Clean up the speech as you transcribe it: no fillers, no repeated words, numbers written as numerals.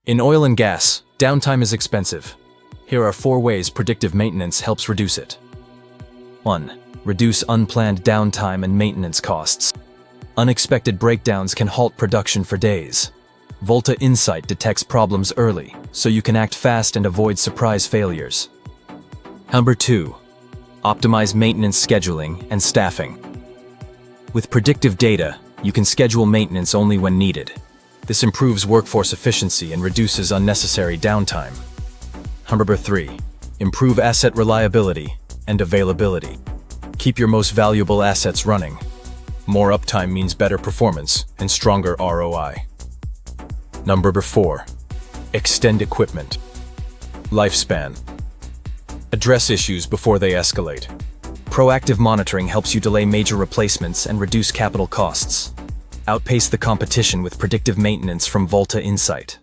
In oil and gas, downtime is expensive. Here are 4 ways predictive maintenance helps reduce it. 1. Reduce unplanned downtime and maintenance costs. Unexpected breakdowns can halt production for days. Volta Insite detects problems early, so you can act fast and avoid surprise failures. Number 2. Optimize maintenance scheduling and staffing. With predictive data, you can schedule maintenance only when needed. This improves workforce efficiency and reduces unnecessary downtime. Number 3. Improve asset reliability and availability. Keep your most valuable assets running. More uptime means better performance and stronger ROI. Number 4. Extend equipment. Lifespan. Address issues before they escalate. Proactive monitoring helps you delay major replacements and reduce capital costs. Outpace the competition with predictive maintenance from Volta Insite.